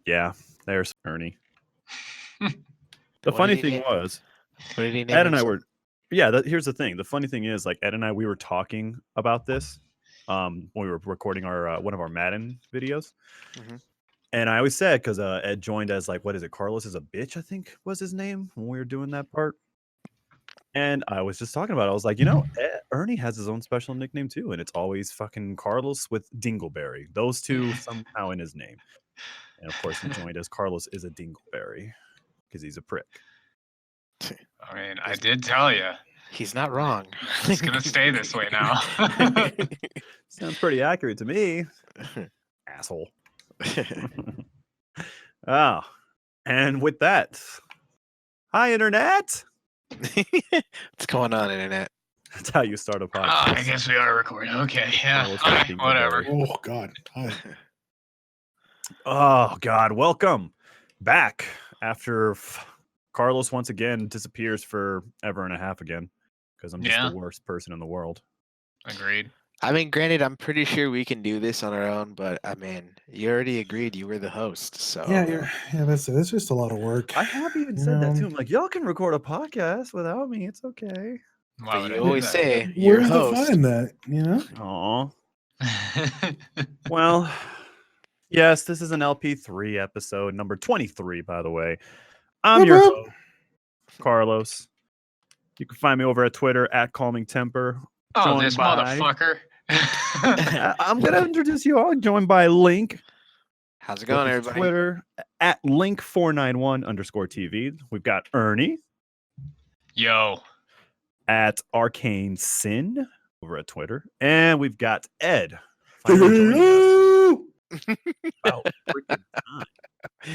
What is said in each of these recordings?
Yeah, there's Ernie. The What funny did he thing name- was, What did he name Ed and I himself? were. Yeah, here's the thing. The funny thing is, like Ed and I, we were talking about this when we were recording our one of our Madden videos. Mhm. And I always said, because Ed joined as like, what is it? Carlos is a bitch, I think was his name when we were doing that part. And I was just talking about it. I was like, Ernie has his own special nickname too. And it's always fucking Carlos with Dingleberry. Those two somehow in his name. And of course, he joined as Carlos is a Dingleberry because he's a prick. I mean, I did tell you. He's not wrong. It's going to stay this way now. Sounds pretty accurate to me. Asshole. Oh, and with that, hi, Internet. What's going on, Internet? That's how you start a podcast. I guess we are recording. Okay, yeah. Carlos Hi, with whatever. Dingleberry. Oh God. Hi. Oh, God. Welcome back after Carlos once again disappears for ever and a half again because I'm just Yeah. the worst person in the world. Agreed. I mean, granted, I'm pretty sure we can do this on our own, but I mean, you already agreed you were the host, so Yeah, that's it. It's just a lot of work. I have even You said that know, too. I'm like, y'all can record a podcast without me. It's okay. Why But would you I do always that? say you're Where's the host. fun in that? You know? Aw. Well, yes, this is an LP3 episode, number 23, by the way. I'm your Whoop, host, Carlos. You can find me over at Twitter at Calming Temper. Oh, Joined this by- motherfucker. I'm going to introduce you all. Joined by Link. How's it going, with everybody? Twitter at Link491_TV. We've got Ernie Yo. at Arcane Sin over at Twitter. And we've got Ed. finally joining us. About freaking time.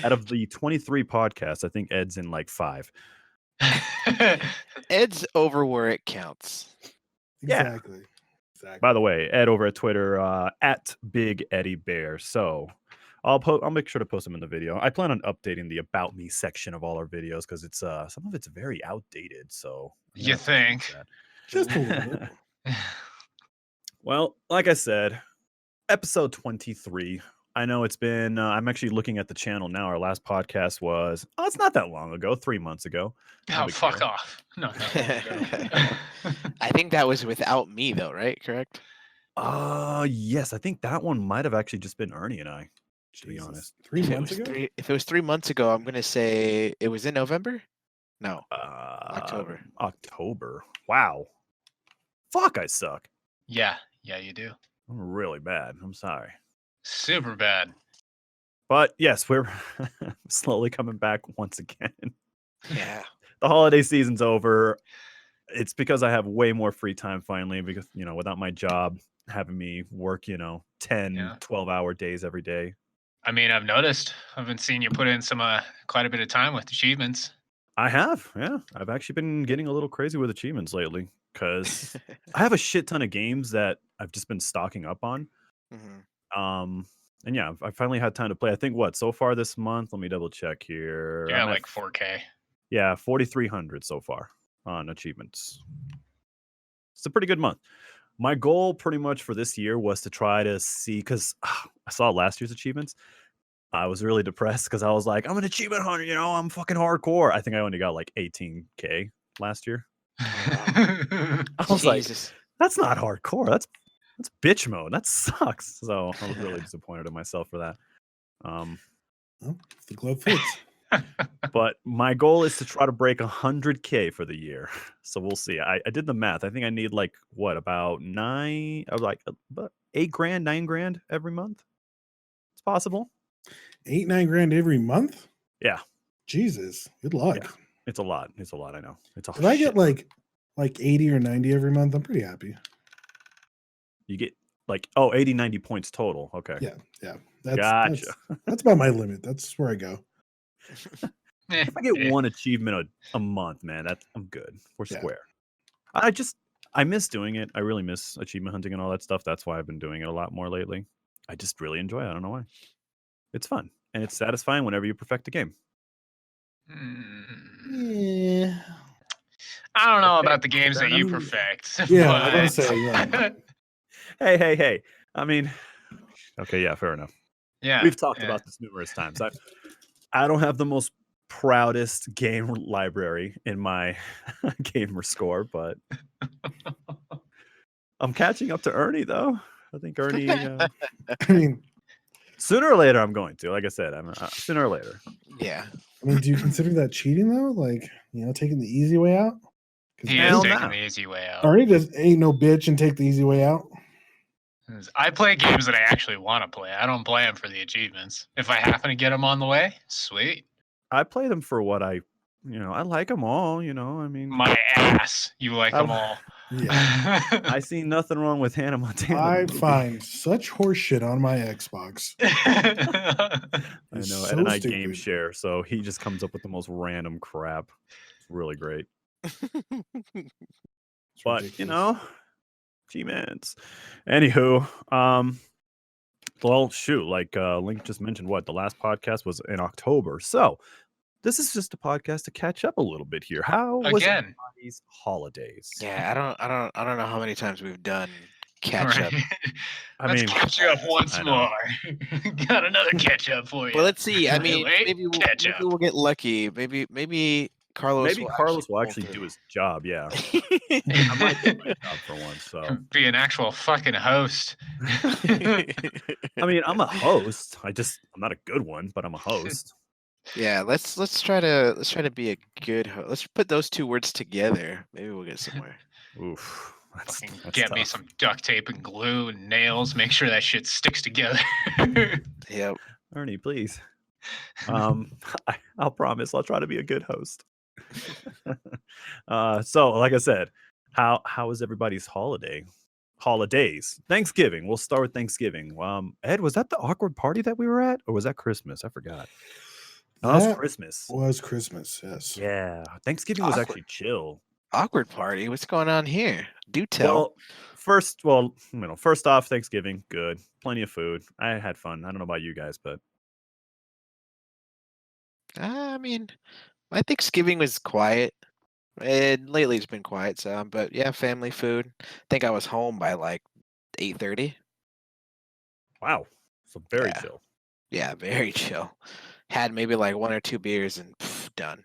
Out of the 23 podcasts, I think Ed's in like 5. Ed's over where it counts. Yeah. Exactly. By the way, Ed over at Twitter at Big Eddie Bear. So I'll make sure to post them in the video. I plan on updating the About Me section of all our videos because it's some of it's very outdated. So You yeah, think? Just a little bit. Well, like I said, episode 23. I know it's been. I'm actually looking at the channel now. Our last podcast was. Oh, it's not that long ago. 3 months ago. No Oh, big fuck deal. off. No. I think that was without me, though, right? Correct? Yes, I think that one might have actually just been Ernie and I. To be Jesus. honest. 3 If it months was ago? if it was 3 months ago, I'm gonna say it was in November. No, October. October. Wow. Fuck, I suck. Yeah, you do. I'm really bad. I'm sorry. Super bad. But yes, we're slowly coming back once again. yeah. The holiday season's over. It's because I have way more free time finally because, without my job having me work, 10, Yeah. 12-hour days every day. I mean, I've noticed. I've been seeing you put in some quite a bit of time with achievements. I have, yeah. I've actually been getting a little crazy with achievements lately because I have a shit ton of games that I've just been stocking up on. Mhm. And yeah, I finally had time to play. I think so far this month, let me double check here. Yeah, I'm at like 4K. Yeah, 4,300 so far on achievements. It's a pretty good month. My goal pretty much for this year was to try to see, because I saw last year's achievements. I was really depressed because I was like, I'm an achievement hunter, I'm fucking hardcore. I think I only got like 18K last year. I was like, Jesus. that's not hardcore. That's bitch mode. That sucks. So I was really disappointed in myself for that. Well, if the glove fits. But my goal is to try to break 100K for the year. So we'll see. I did the math. I think I need about about $8 grand, $9 grand every month. It's possible. 8-9 grand every month? Yeah. Jesus. Good luck. Yeah. It's a lot. I know. It's a If I get shit. like 80 or 90 every month, I'm pretty happy. You get 80, 90 points total. Okay. Yeah. Gotcha. That's about my limit. That's where I go. If I get one achievement a month, man, I'm good. We're Yeah. square. I miss doing it. I really miss achievement hunting and all that stuff. That's why I've been doing it a lot more lately. I just really enjoy it. I don't know why. It's fun and it's satisfying whenever you perfect a game. Yeah. I don't know about the games that you perfect. Yeah, I was gonna but- say, yeah. Hey. I mean, okay, yeah, fair enough. Yeah. We've talked yeah. about this numerous times. I don't have the most proudest game library in my gamer score, but I'm catching up to Ernie though. I think Ernie. I mean, Sooner or later, I'm going to. Like I said, I'm sooner or later. Yeah. do you consider that cheating though? Like, taking the easy way out? He Hell is no. taking the easy way out. Ernie just ain't no bitch and take the easy way out. I play games that I actually want to play. I don't play them for the achievements. If I happen to get them on the way, sweet. I play them for what I like them all. I mean, My ass, you like I- them all. Yeah. I see nothing wrong with Hannah Montana. the I movie. find such horseshit on my Xbox. I It's know, so Ed and I game stupid. share, so he just comes up with the most random crap. It's really great. It's But ridiculous. G-Mans. Anywho, well, shoot, like Link just mentioned, the last podcast was in October. So this is just a podcast to catch up a little bit here. How was Again. everybody's holidays? Yeah, I don't know how many times we've done catch up. Right. I Let's mean, catch up once I know. more. Got another catch up for you. Well, let's see. I Wait, mean, wait, maybe catch maybe up. we'll get lucky. Maybe Carlos. Maybe Carlos will actually do his job. Yeah, I might do my job for once. So Be an actual fucking host. I mean, I'm a host. I'm not a good one, but I'm a host. Yeah, let's try to be a good host. Let's put those two words together. Maybe we'll get somewhere. Oof, that's Fucking get me tough. some duct tape and glue and nails. Make sure that shit sticks together. Yep. Ernie, please. I'll promise I'll try to be a good host. So like I said, how was everybody's holidays? Thanksgiving. We'll start with Thanksgiving. Ed, was that the awkward party that we were at, or was that Christmas? I forgot. No, that was That Christmas. was Christmas, yes. Yeah, Thanksgiving was Awkward. actually chill. Awkward party. What's going on here? Do tell. First off, Thanksgiving, good. Plenty of food. I had fun. I don't know about you guys, but I mean, my Thanksgiving was quiet. And lately it's been quiet, but yeah, family food. I think I was home by like 8:30. wow. So very Yeah. chill. Yeah, very chill. Had maybe like one or two beers and done.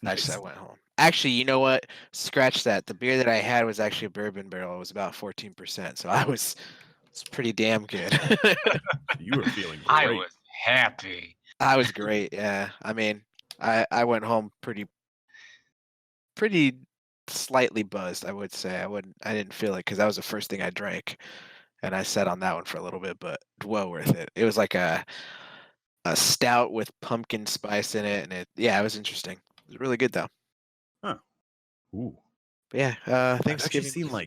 Nice. I went home. Actually, you know what? Scratch that. The beer that I had was actually a bourbon barrel. It was about 14%, so it's pretty damn good. You were feeling great. I was happy. I was great. Yeah, I mean, I went home pretty slightly buzzed, I would say. I didn't feel it because that was the first thing I drank, and I sat on that one for a little bit, but well worth it. It was like a stout with pumpkin spice in it, and it was interesting. It was really good though. Ooh. But yeah, I've actually Thanksgiving. seen like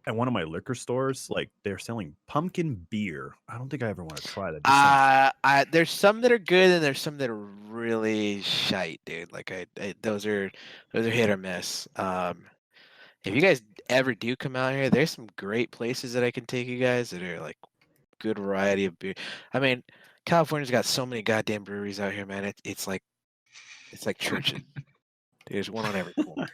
at one of my liquor stores, like they're selling pumpkin beer. I don't think I ever want to try that. There's some that are good and there's some that are really shite, dude. Like those are hit or miss. If you guys ever do come out here, there's some great places that I can take you guys that are like good variety of beer. I mean, California's got so many goddamn breweries out here, man. It's like churches. There's one on every corner.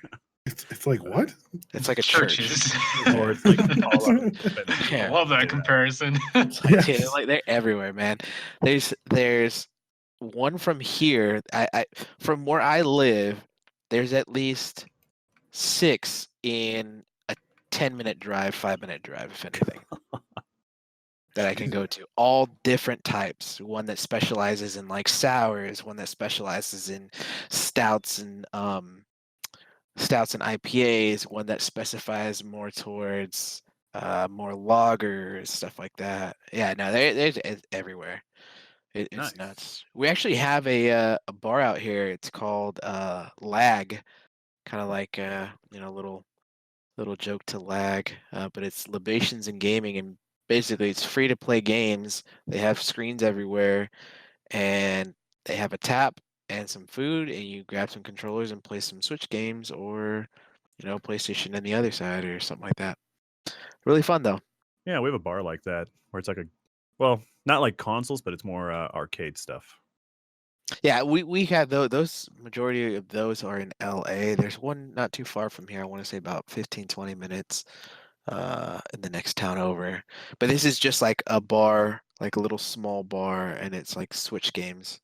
It's like what? It's like a church. Churches. Or it's like all out of I Yeah. love that comparison. Yeah, like they're everywhere, man. There's one from here. I from where I live, there's at least 6 in a 10-minute drive, 5-minute drive, if anything, that I can go to. All different types. One that specializes in like sours, one that specializes in stouts and IPAs, one that specifies more towards more lagers, stuff like that. Yeah, no, it's everywhere. It's Nice. nuts. We actually have a bar out here. It's called Lag, kind of like little joke to Lag, but it's libations and gaming, and basically it's free to play games. They have screens everywhere, and they have a tap and some food, and you grab some controllers and play some Switch games or PlayStation on the other side or something like that. Really fun though. Yeah, we have a bar like that where it's like not like consoles, but it's more arcade stuff. Yeah, we have those. Majority of those are in LA. There's one not too far from here. I want to say about 15-20 minutes in the next town over. But this is just like a bar, like a little small bar, and it's like Switch games.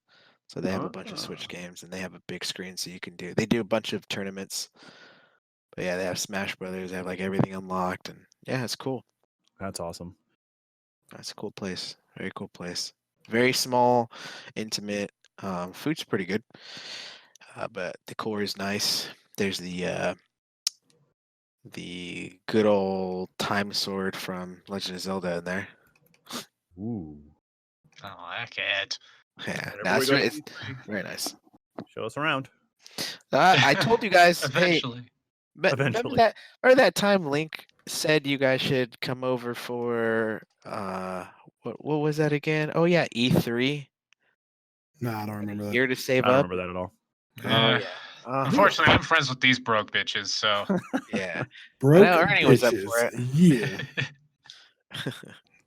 So they have a bunch of Switch games, and they have a big screen, so you can do. They do a bunch of tournaments. But yeah, they have Smash Brothers. They have like everything unlocked, and yeah, it's cool. That's awesome. That's a cool place. Very cool place. Very small, intimate. Food's pretty good, but the core is nice. There's the good old time sword from Legend of Zelda in there. Ooh. Oh, that cat. Yeah, Whenever no, we it's, go re- to it's E3, very nice. show us around. I told you guys, hey, Eventually. remember Eventually. that time Link said you guys should come over for what was that again? Oh yeah, E3. Nah, I don't remember that. Year to I save don't up. remember that at all. Oh Yeah. yeah. Unfortunately, I'm friends with these broke bitches, so. Yeah. Broke know Ernie was up for bitches. it. Yeah,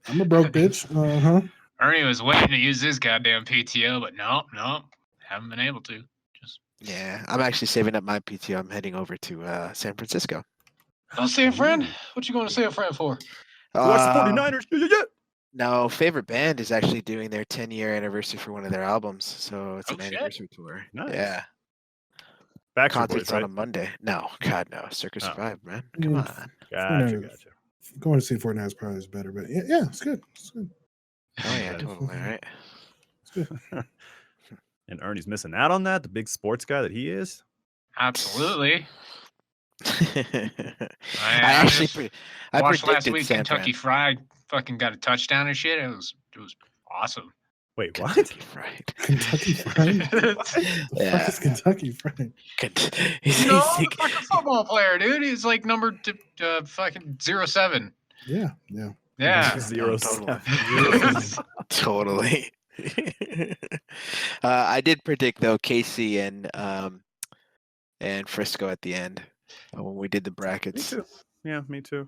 I'm a broke bitch. Ernie was waiting to use his goddamn PTO, but no, haven't been able to. Just Yeah, I'm actually saving up my PTO. I'm heading over to San Francisco. go see a friend. Ooh. What you going to see a friend for? Watch the Uh, 49ers. Yeah. No, favorite band is actually doing their 10-year anniversary for one of their albums, so it's Oh, an shit. anniversary tour. Nice. Yeah, Backstreet concert's Boys, on right? a Monday. No, God no, Circus Oh. Survive, man. Come on. Gotcha. Going to see Fortnite is probably better, but yeah, it's good. It's good. Oh yeah, That's- totally. Right. It's good. And Ernie's missing out on that, the big sports guy that he is. Absolutely. I I actually, just I watched last predicted week San Kentucky Fran. Fried fucking got a touchdown and shit. It was awesome. Wait, what? Kentucky Fried. Kentucky Fried? The fuck is Kentucky Fried? You know, the fucking football player, dude. He's like number fucking 07. Yeah. Yeah. Zero totally. seven. Totally. I did predict though KC and Frisco at the end when we did the Me brackets. too. Yeah, me too.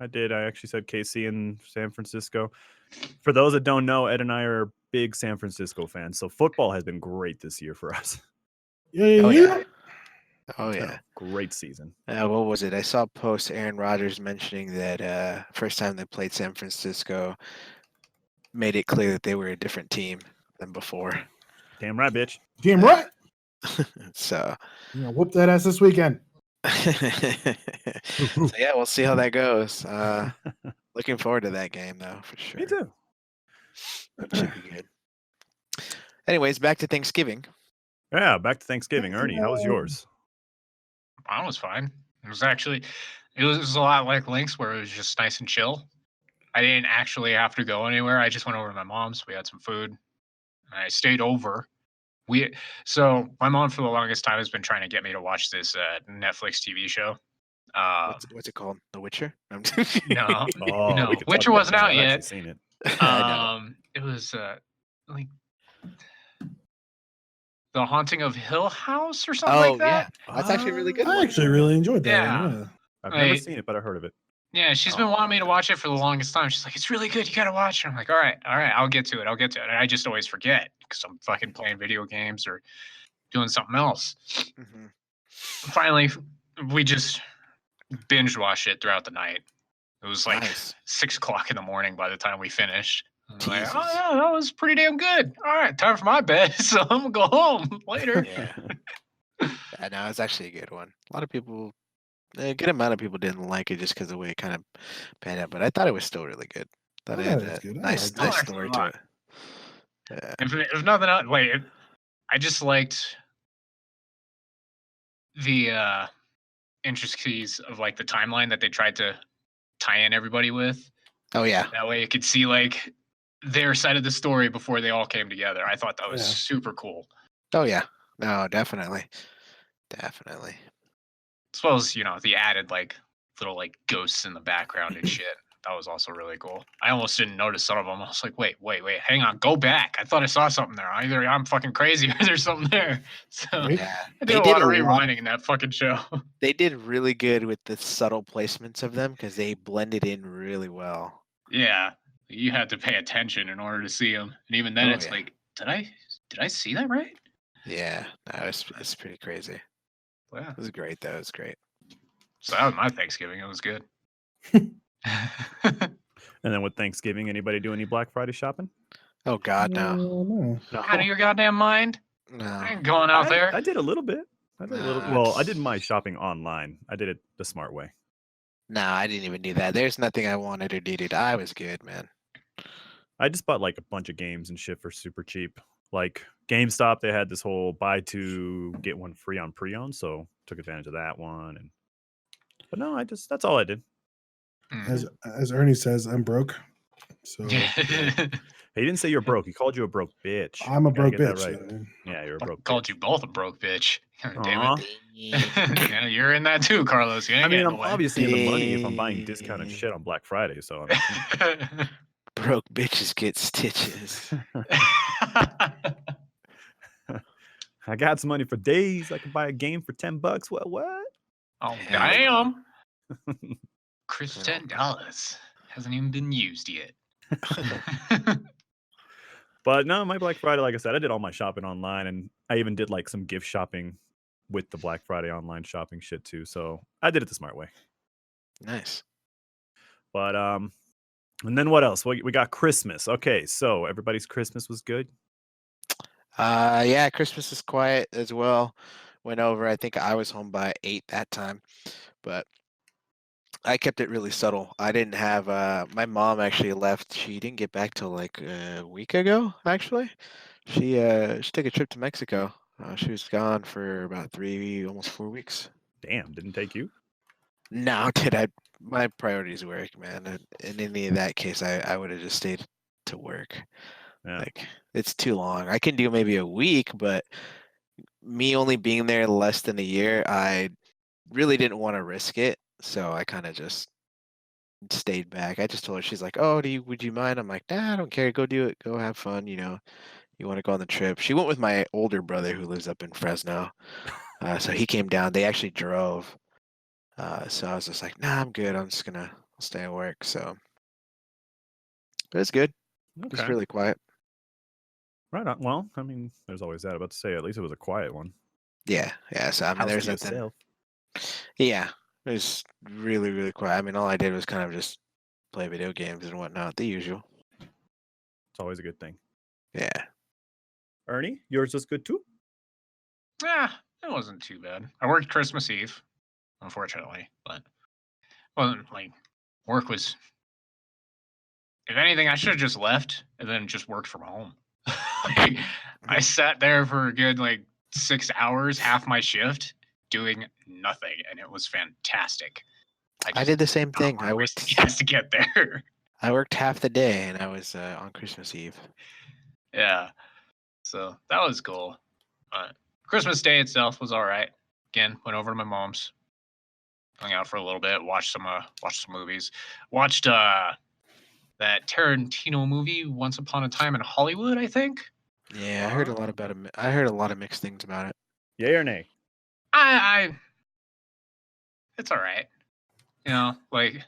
I did. I actually said KC and San Francisco. For those that don't know, Ed and I are big San Francisco fans. So football has been great this year for us. Oh yeah. Oh yeah. Great season. What was it? I saw a post Aaron Rodgers mentioning that first time they played San Francisco made it clear that they were a different team than before. Damn right, bitch. Damn right. So Whoop that ass this weekend. so yeah, we'll see how that goes. Looking forward to that game though, for sure. Me too. Should be good. Anyways, back to Thanksgiving. Yeah, back to Thanksgiving. Ernie, how was yours? Mine was fine. It was a lot like Link's where it was just nice and chill. I didn't actually have to go anywhere. I just went over to my mom's. We had some food. And I stayed over. So my mom for the longest time has been trying to get me to watch this Netflix TV show. What's it called? The Witcher? No, Oh, no, we could talk Witcher about wasn't that. out I've yet. actually seen it. I know. It was like The Haunting of Hill House or something like that. Yeah, that's actually a really good. I one. actually really enjoyed that Yeah. one. Yeah. I've never Like- seen it, but I heard of it. Yeah, she's been wanting me to watch it for the longest time. She's like, "It's really good. You gotta watch it." I'm like, "All right, I'll get to it. And I just always forget because I'm fucking playing video games or doing something else. Mhm. Finally, we just binge watched it throughout the night. It was like Nice. 6 o'clock in the morning by the time we finished. I was like, Jesus. "Oh yeah, that was pretty damn good. All right, time for my bed, so I'm gonna go home later." Yeah. Yeah, no, it's actually a good one. A lot of people, a good amount of people didn't like it just because of the way it kind of panned out, but I thought it was still really good. Thought I it had thought it was a good. I nice, liked it. I nice liked it a story to lot. it. Yeah. If nothing else, I just liked the intricacies of like the timeline that they tried to tie in everybody with. Oh yeah. That way you could see like their side of the story before they all came together. I thought that was Yeah. super cool. Oh yeah. No, definitely. Definitely. As well as, the added like little like ghosts in the background and shit. That was also really cool. I almost didn't notice some of them. I was like, wait, hang on, go back. I thought I saw something there. Either I'm fucking crazy or there's something there. So Right? Yeah. I They did a did lot of a lot. rewinding in that fucking show. They did really good with the subtle placements of them because they blended in really well. Yeah. You had to pay attention in order to see them. And even then Oh, it's yeah. like, did I see that right? Yeah. No, it's pretty crazy. Yeah. It was great though. It was great. So that was my Thanksgiving. It was good. And then with Thanksgiving, anybody do any Black Friday shopping? Oh God, no. No. Out of your goddamn mind. I No. ain't going out there. I did a little bit. I did a little. Nah, Well, I did it's- my shopping online. I did it the smart way. No, I didn't even do that. There's nothing I wanted or needed. I was good, man. I just bought like a bunch of games and shit for super cheap. Like GameStop, they had this whole buy two get one free on pre-owned, so took advantage of that one. And but no, that's all I did. Mm. As Ernie says, I'm broke. So He didn't say you're broke. He called you a broke bitch. I'm a You gotta broke get that bitch. right. Yeah, you're a broke Called bitch. you both a broke bitch. God damn Aw. it. Yeah, you're in that too, Carlos. You ain't I mean, getting I'm away. obviously in the money if I'm buying discounted shit on Black Friday. So I mean, Broke bitches get stitches. I got some money for days. I could buy a game for $10. What? Oh, Hell damn. Chris, $10 hasn't even been used yet. But no, my Black Friday, like I said, I did all my shopping online, and I even did like some gift shopping with the Black Friday online shopping shit too. So I did it the smart way. Nice. But and then what else? We got Christmas. Okay, so everybody's Christmas was good. Yeah, Christmas is quiet as well. Went over. I think I was home by 8 that time, but I kept it really subtle. I didn't have my mom actually left. She didn't get back till like a week ago, actually. She took a trip to Mexico. She was gone for about 3, almost 4 weeks. Damn, didn't take you. No, did I? My priorities work, man. In any of that case, I would have just stayed to work. Yeah. Like it's too long. I can do maybe a week, but me only being there less than a year, I really didn't want to risk it. So I kind of just stayed back. I just told her, she's like, "Oh, would you mind?" I'm like, "Nah, I don't care. Go do it. Go have fun. You know, you want to go on the trip." She went with my older brother who lives up in Fresno. So he came down. They actually drove. So I was just like, "Nah, I'm good. I'm just gonna stay at work." So it was good. It was Okay. really quiet. Right on. Well, I mean, there's always that. About to say, at least it was a quiet one. Yeah. So I mean, House there's to nothing. yourself. Yeah, it was really, really quiet. I mean, all I did was kind of just play video games and whatnot, the usual. It's always a good thing. Yeah. Ernie, yours was good too. Yeah, it wasn't too bad. I worked Christmas Eve, unfortunately, but wasn't like work was. If anything, I should have just left and then just worked from home. Like, I sat there for a good like 6 hours, half my shift, doing nothing, and it was fantastic. I did the same thing. I worked. Yes, to get there. I worked half the day, and I was on Christmas Eve. Yeah, so that was cool. Christmas Day itself was all right. Again, went over to my mom's, hung out for a little bit, watched some movies, watched that Tarantino movie, Once Upon a Time in Hollywood, I think. Yeah, I heard a lot about it. I heard a lot of mixed things about it. Yay or nay? It's all right. You know, like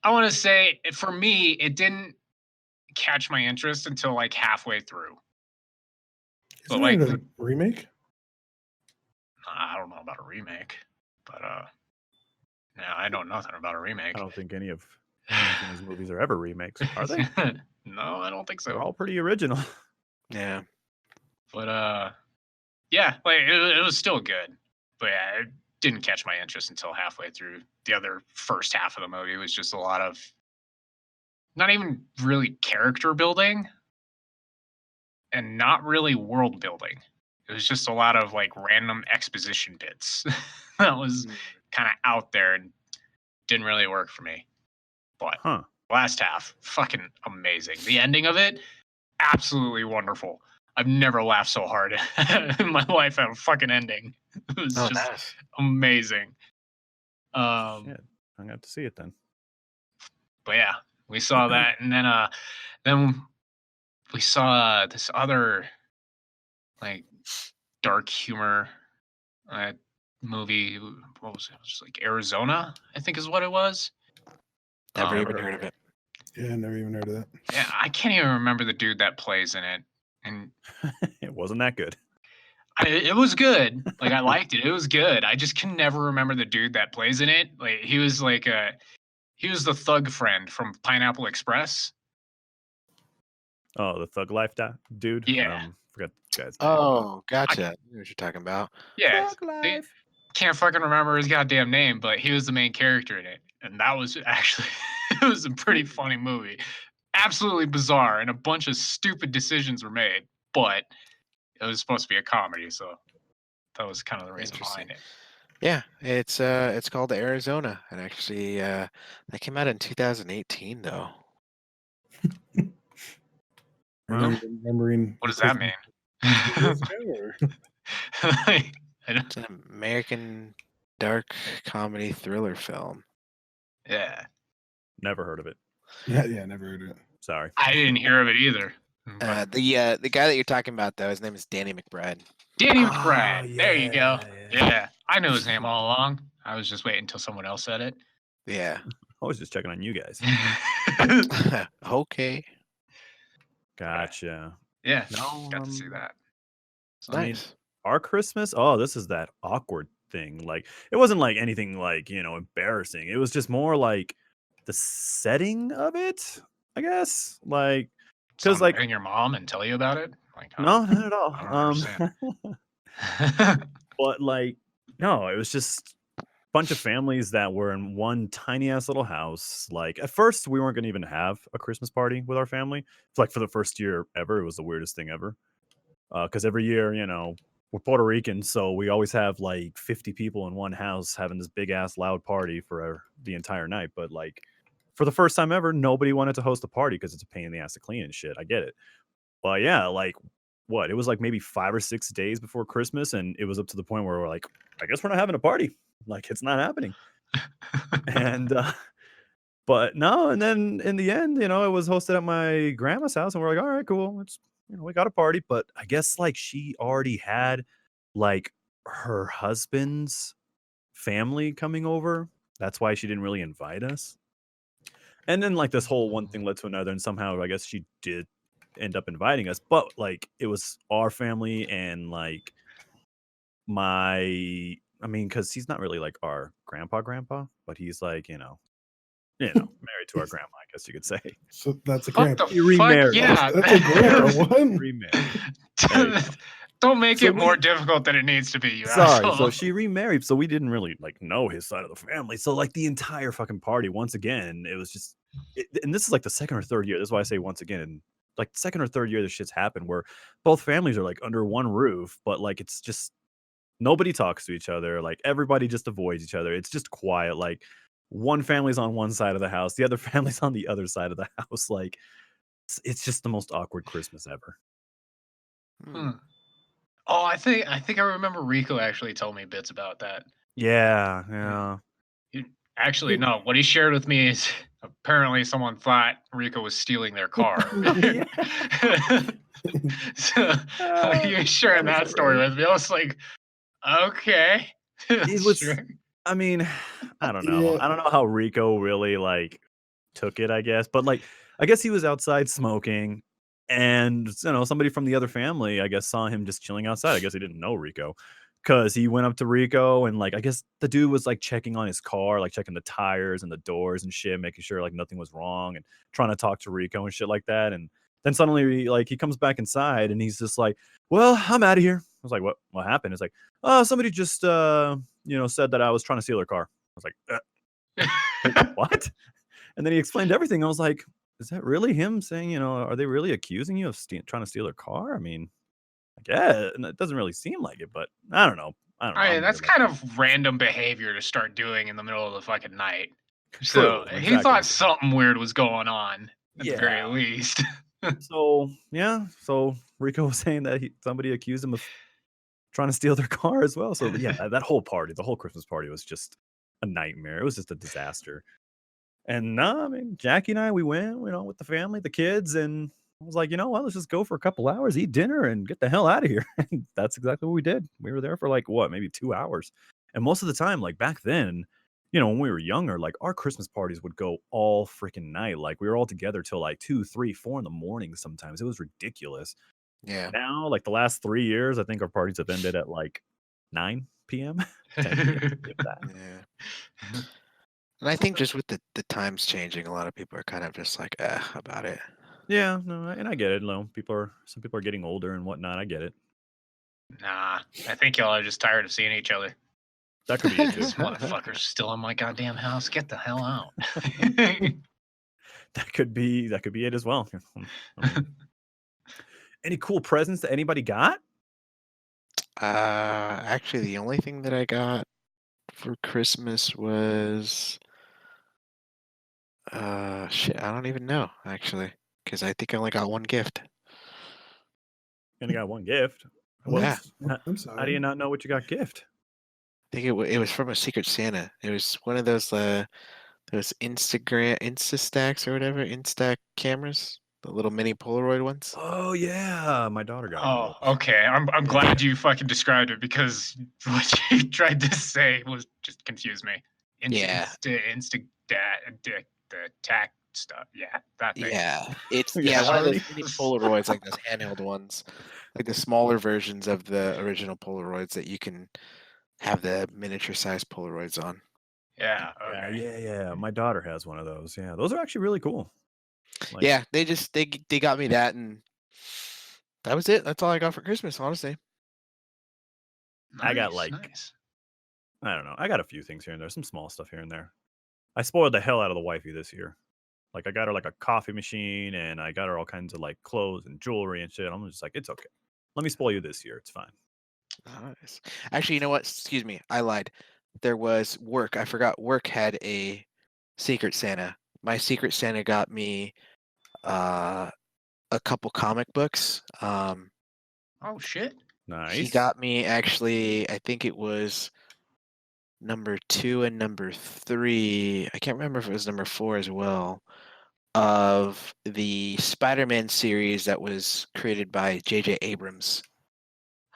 I want to say for me, it didn't catch my interest until like halfway through. Isn't like it a remake? I don't know about a remake, but yeah, I know nothing about a remake. I don't think any of these movies are ever remakes, are they? No, I don't think so. They're all pretty original. Yeah. But yeah, like it was still good. But yeah, it didn't catch my interest until halfway through. The other first half of the movie was just a lot of not even really character building and not really world building. It was just a lot of like random exposition bits that was kind of out there and didn't really work for me. But last half, fucking amazing. The ending of it, absolutely wonderful. I've never laughed so hard in my life at a fucking ending. It was just nice. amazing. Shit, I'm gonna have to see it then. But yeah, we saw that, and then we saw this other like dark humor movie. What was it? It was like Arizona, I think is what it was. Never even heard of it. Yeah, never even heard of that. Yeah, I can't even remember the dude that plays in it, and it wasn't that good. It was good. Like I liked it. It was good. I just can never remember the dude that plays in it. Like he was the thug friend from Pineapple Express. Oh, the Thug Life dude. Yeah. Forgot the guy's name. Oh, gotcha. I know what you're talking about. Yeah. Thug Life. Can't fucking remember his goddamn name, but he was the main character in it. And that was actually it was a pretty funny movie. Absolutely bizarre, and a bunch of stupid decisions were made, but it was supposed to be a comedy, so that was kind of the reason behind it. Yeah, it's called Arizona, and actually that came out in 2018 though. Well, Remembering What does that mean? It's an American dark comedy thriller film. Yeah. never heard of it. Yeah, never heard of it. Sorry. I didn't hear of it either. The guy that you're talking about though, his name is Danny McBride. Danny Oh, McBride. There you go. yeah. Yeah. I knew his name all along. I was just waiting until someone else said it. Yeah. I was just checking on you guys. Okay. Gotcha. Yeah. No, Got to see that. I mean, Nice. our Christmas, oh, this is that awkward thing. Like, it wasn't like anything like, embarrassing. It was just more like the setting of it, I guess. Like, because Someone like, ring your mom and tell you about it? Like, no, not at all. I don't understand. But like, no, it was just a bunch of families that were in one tiny ass little house. Like, at first, we weren't going to even have a Christmas party with our family. It's like for the first year ever, it was the weirdest thing ever. Because every year, we're Puerto Rican, so we always have like 50 people in one house having this big ass loud party for the entire night. But like, for the first time ever, nobody wanted to host a party because it's a pain in the ass to clean and shit. I get it. But yeah, like, what? It was like maybe 5 or 6 days before Christmas, and it was up to the point where we're like, I guess we're not having a party. Like, it's not happening. And but no, and then in the end, it was hosted at my grandma's house, and we're like, all right, cool. It's we got a party. But I guess like she already had like her husband's family coming over. That's why she didn't really invite us. And then like this whole one thing led to another, and somehow I guess she did end up inviting us. But like it was our family and like because he's not really like our grandpa, but he's like, married to our grandma, I guess you could say. So that's a What grandpa. the He remarried. fuck? Yeah. That's a grandpa. What? Remarried. There you go. Don't make So it more difficult than it needs to be, you Sorry, asshole. so she remarried, so we didn't really like know his side of the family. So like the entire fucking party, once again, it was just, and this is like the second or third year. This is why I say once again, like second or third year this shit's happened where both families are like under one roof, but like it's just nobody talks to each other. Like everybody just avoids each other. It's just quiet. Like one family's on one side of the house, the other family's on the other side of the house. Like it's just the most awkward Christmas ever. Hmm. Oh, I think I remember Rico actually told me bits about that. Yeah. Actually, no. What he shared with me is apparently someone thought Rico was stealing their car. So he was sharing that story with me. I was like, okay. It was, Sure. I mean, I don't know. Yeah. I don't know how Rico really like took it, I guess. But like, I guess he was outside smoking, and somebody from the other family, I guess, saw him just chilling outside. I guess he didn't know Rico, because he went up to Rico and like, I guess the dude was like checking on his car, like checking the tires and the doors and shit, making sure like nothing was wrong, and trying to talk to Rico and shit like that. And then suddenly, like, he comes back inside and he's just like, "Well, I'm out of here." I was like, "What happened?" It's like, "Oh, somebody just said that I was trying to steal their car." I was like, "What?" And then he explained everything. I was like, "Is that really him saying, are they really accusing you of trying to steal their car?" I mean, I guess it doesn't really seem like it, but I don't know. I mean, that's kind of random behavior to start doing in the middle of the fucking night. So True, he exactly. thought something weird was going on, at the very Yeah. least. So Rico was saying that somebody accused him of trying to steal their car as well. So yeah, that whole party, the whole Christmas party was just a nightmare. It was just a disaster. And no, I mean, Jackie and I, we went, with the family, the kids, and I was like, let's just go for a couple hours, eat dinner, and get the hell out of here. And that's exactly what we did. We were there for like maybe 2 hours. And most of the time, like back then, when we were younger, like our Christmas parties would go all freaking night. Like we were all together till like 2, 3, 4 in the morning sometimes. It was ridiculous. Yeah. Now, like the last 3 years, I think our parties have ended at like 9 p.m., 10 p.m., if that. Yeah. And I think just with the times changing, a lot of people are kind of just like, about it. Yeah, no, and I get it. No, some people are getting older and whatnot. I get it. Nah, I think y'all are just tired of seeing each other. That could be it too. This motherfucker's still in my goddamn house. Get the hell out. That could be it as well. I mean, any cool presents that anybody got? Actually, the only thing that I got for Christmas was shit. I don't even know actually, because I think I only got one gift. You only got one gift. Well, yeah. I'm How do sorry. you not know what you got gift? I think it was from a Secret Santa. It was one of those Insta stacks or whatever, Insta cameras, the little mini Polaroid ones. Oh yeah, my daughter got one of Oh, those. okay. I'm glad you fucking described it because what you tried to say was just confused me. Yeah. The tack stuff. Yeah, that thing. Yeah, it's Yeah, one of those already. mini Polaroids, like those handheld ones, like the smaller versions of the original Polaroids that you can have the miniature size Polaroids on. Yeah. Okay. Yeah. My daughter has one of those. Yeah, those are actually really cool. Like, Yeah, they got me that, and that was it. That's all I got for Christmas, honestly. I got nice. I don't know. I got a few things here and there, some small stuff here and there. I spoiled the hell out of the wifey this year. Like I got her like a coffee machine and I got her all kinds of like clothes and jewelry and shit. I'm just like, it's okay. Let me spoil you this year. It's fine. Nice. Actually, you know what? Excuse me, I lied. There was work. I forgot. Work had a Secret Santa. My Secret Santa got me a couple comic books. Oh shit. Nice. He got me actually, I think it was number 2 and number 3. I can't remember if it was number 4 as well. Of the Spider-Man series that was created by J.J. Abrams.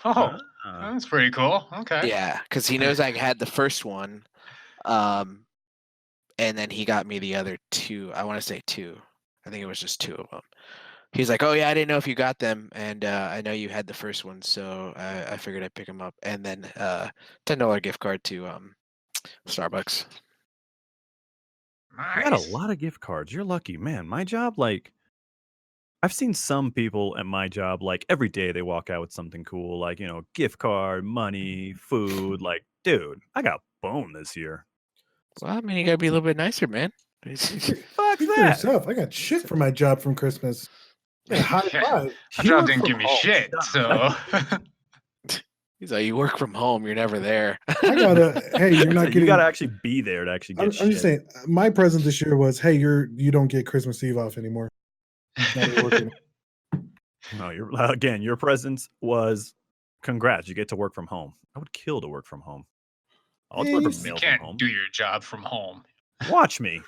Oh, that's pretty cool. Okay. Yeah, because he knows I had the first one, and then he got me the other 2. I want to say 2. I think it was just 2 of them. He's like, "Oh yeah, I didn't know if you got them, and I know you had the first one, so I figured I'd pick them up." And then $10 gift card to Starbucks. I got a lot of gift cards. You're lucky, man. My job, like, I've seen some people at my job, like, every day they walk out with something cool, like, gift card, money, food. Like, dude, I got boned this year. Well, I mean, you gotta be a little bit nicer, man. Fuck Speak for that. yourself. I got shit for my job from Christmas. Yeah, high five. My job didn't give me shit, so. He's like, you work from home. You're never there. I gotta. Hey, you're not getting. You gotta actually be there to actually get I'm shit. just saying. My present this year was, hey, you don't get Christmas Eve off anymore. No, your presence was, congrats, you get to work from home. I would kill to work from home. I'll deliver You mail can't from home. do your job from home. Watch me.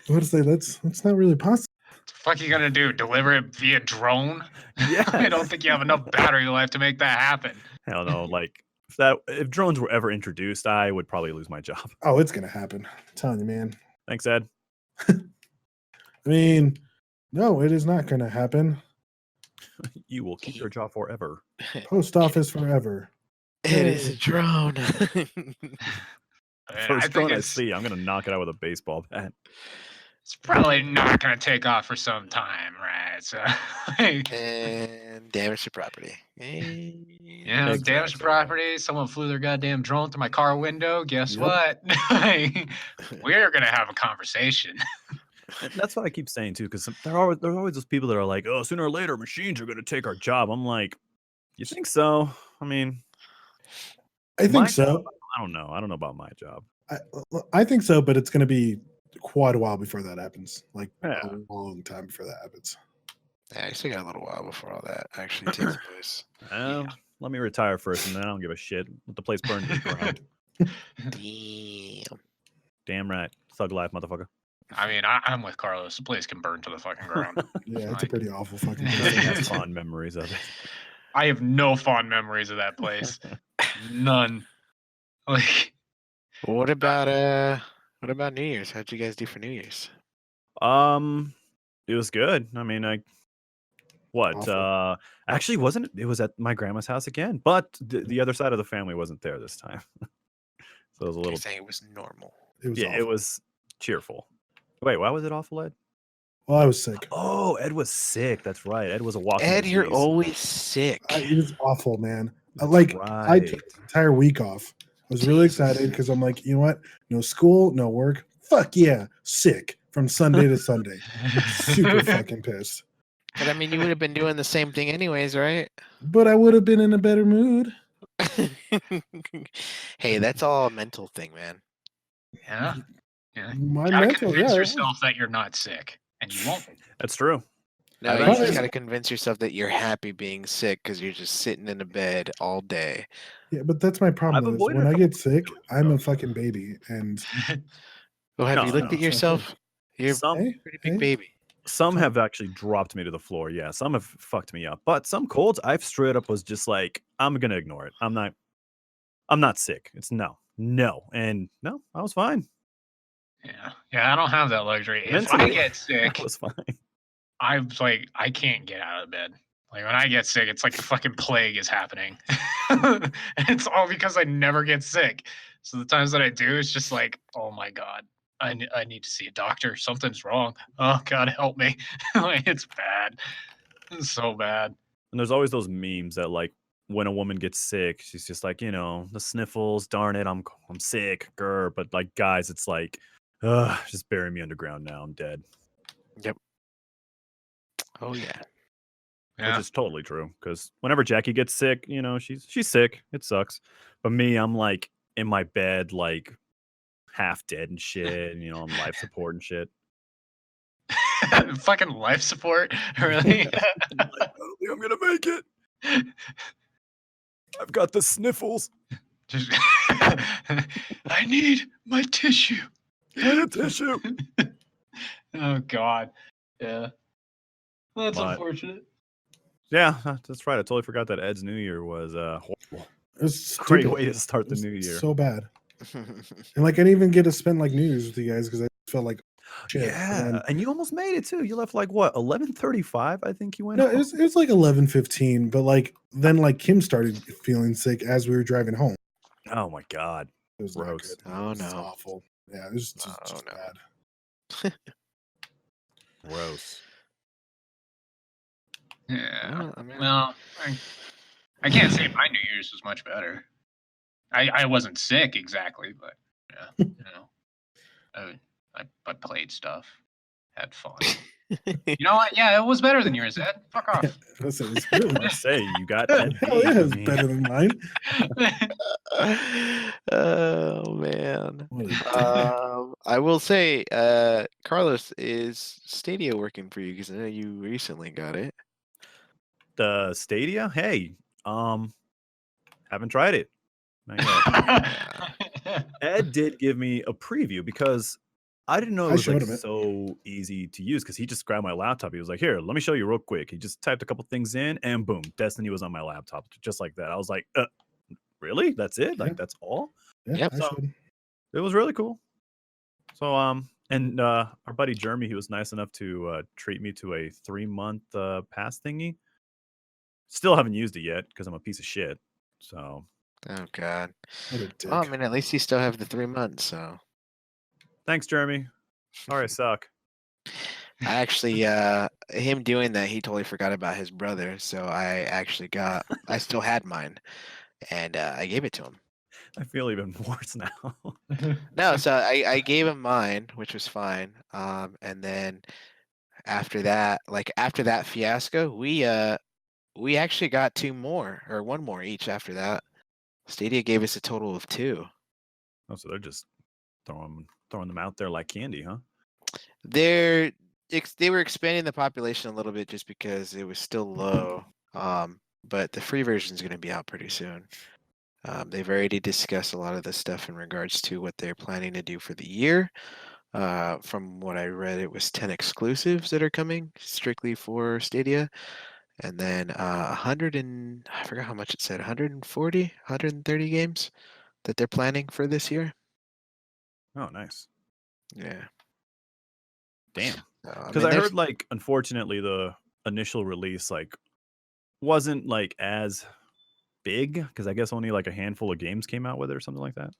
I would say that's not really possible. What the fuck are you gonna do? Deliver it via drone? Yeah. I don't think you have enough battery life to make that happen. Hell no. Like if drones were ever introduced, I would probably lose my job. Oh, it's gonna happen. I'm telling you, man. Thanks, Ed. I mean, no, it is not gonna happen. You will keep your job forever. Post office forever. It is a drone. First drone I see, I'm gonna knock it out with a baseball bat. It's probably not gonna take off for some time, right? So, and damage to property. Yeah, damage to property. Someone flew their goddamn drone through my car window. Guess what? We're gonna have a conversation. And that's what I keep saying too, because there's always those people that are like, "Oh, sooner or later, machines are gonna take our job." I'm like, you think so? I mean, I think so. Job, I don't know. I don't know about my job. I think so, but it's going to be quite a while before that happens. Like a long time before that happens. Yeah, you still got a little while before all that actually takes place. Let me retire first, and then I don't give a shit. Let the place burn to the ground. Damn right. Thug life, motherfucker. I mean, I'm with Carlos. The place can burn to the fucking ground. Yeah, it's a pretty awful fucking place. I have fond memories of it. I have no fond memories of that place. None. Like, what about New Year's? How'd you guys do for New Year's? It was good. I mean, actually wasn't it was at my grandma's house again, but the other side of the family wasn't there this time. So it was a little. You're saying it was normal. It was it was cheerful. Wait, why was it awful, Ed? Well, I was sick. Oh, Ed was sick. That's right. Ed was a walking Ed, you're disease. always sick. It was awful, man. That's I took right. the entire week off. I was really excited because I'm like, you know what? No school, no work. Fuck yeah, sick from Sunday to Sunday. Super fucking pissed. But I mean, you would have been doing the same thing anyways, right? But I would have been in a better mood. Hey, that's all a mental thing, man. Yeah. Yeah. My You gotta mental, convince yeah. yourself that you're not sick, and you won't be. That's true. No, I've you actually- just got to convince yourself that you're happy being sick because you're just sitting in a bed all day. Yeah, but that's my problem. I've Is avoided when a I couple get sick, I'm a though. fucking baby. And Well, have No, you looked no, at it's not yourself? You're a Some hey, pretty big hey, baby. some have actually dropped me to the floor. Yeah, some have fucked me up. But some colds, I've straight up was just like, I'm gonna ignore it. I'm not sick. It's no. And no, I was fine. Yeah, I don't have that luxury. If I Mentally, get sick, I was fine. I'm like, I can't get out of bed. Like when I get sick, it's like a fucking plague is happening. And it's all because I never get sick. So the times that I do, it's just like, oh my God, I need to see a doctor. Something's wrong. Oh God, help me. Like, it's bad. It's so bad. And there's always those memes that like when a woman gets sick, she's just like, the sniffles, darn it, I'm sick, grr. But like guys, it's like, just bury me underground now. I'm dead. Yep. Oh yeah. Yeah. Which is totally true. Because whenever Jackie gets sick, she's sick. It sucks. But me, I'm like in my bed, like half dead and shit, and on life support and shit. Fucking life support, really? I'm like, I don't think I'm gonna make it. I've got the sniffles. Just, I need my tissue. Get a tissue. Oh God. Yeah. Well, that's But- unfortunate. Yeah, that's right. I totally forgot that Ed's New Year was horrible. it was Great stupid. way to start It the was new year. So bad. And like I didn't even get to spend like New Year's with you guys because I felt like shit. Yeah, and you almost made it too. You left like what 11:35? I think you went. No, home. it was like 11:15, but like then like Kim started feeling sick as we were driving home. Oh my god. It was not Gross. good. Oh, It was no. awful. Yeah, it was just Oh, no. bad. Gross. Yeah. Well, I mean, Well, I can't say my New Year's was much better. I wasn't sick exactly, but yeah, I played stuff, had fun. You know what? Yeah, it was better than yours, Ed. Fuck off. That's it. It was really I say you got Hell Ed yeah, beat. it I was mean, better than mine. oh man. What a dick. I will say, Carlos, is Stadia working for you? Because I know you recently got it. the Stadia. Hey, haven't tried it. Not yet. Ed did give me a preview because I didn't know it I was showed like him it. so easy to use because he just grabbed my laptop. He was like, "Here, let me show you real quick." He just typed a couple things in, and boom, Destiny was on my laptop just like that. I was like, "Really? That's it? Like Yeah. that's all?" Yeah, Yep. I So- showed him. It was really cool. So and our buddy Jeremy, he was nice enough to treat me to a 3-month pass thingy. Still haven't used it yet because I'm a piece of shit. So Oh God. What a dick. Well, I mean, at least you still have the 3 months. So thanks, Jeremy. Sorry, I suck. I actually, him doing that, he totally forgot about his brother. So I still had mine, and I gave it to him. I feel even worse now. No, so I gave him mine, which was fine. And then after that fiasco, we actually got 2 more or 1 more each after that. Stadia gave us a total of 2. Oh, so they're just throwing them out there like candy, huh? They were expanding the population a little bit just because it was still low. But the free version is going to be out pretty soon. They've already discussed a lot of the stuff in regards to what they're planning to do for the year. From what I read, it was 10 exclusives that are coming strictly for Stadia. And then 100 and I forgot how much it said, 140, 130 games that they're planning for this year. Oh, nice. Yeah. Damn. So, Because I there's- heard like unfortunately the initial release like wasn't like as big because I guess only like a handful of games came out with it or something like that.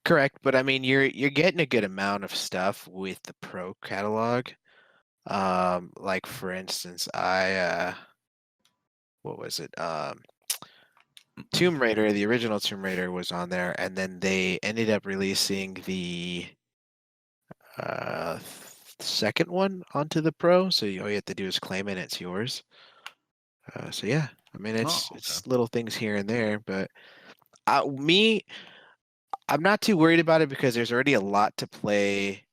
Correct, but I mean you're getting a good amount of stuff with the Pro catalog. Like for instance, I what was it? Tomb Raider, the original Tomb Raider was on there, and then they ended up releasing the second one onto the Pro. So all you have to do is claim it, and it's yours. So yeah, I mean it's okay. it's little things here and there, but I'm not too worried about it because there's already a lot to play,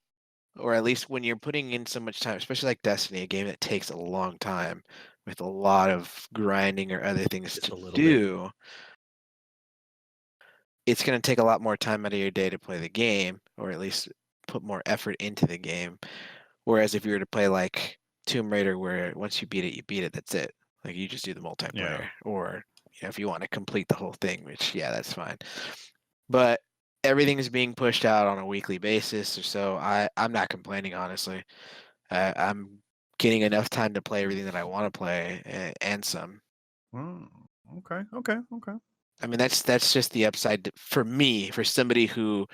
or at least when you're putting in so much time, especially like Destiny, a game that takes a long time with a lot of grinding or other things Just a to little bit. do. It's going to take a lot more time out of your day to play the game, or at least put more effort into the game. Whereas if you were to play like Tomb Raider, where once you beat it, that's it. Like you just do the multiplayer, or if you want to complete the whole thing, which that's fine. But everything is being pushed out on a weekly basis, or so. I'm not complaining, honestly. I'm getting enough time to play everything that I want to play, and some. Oh, okay. I mean, that's just the upside for me, for somebody who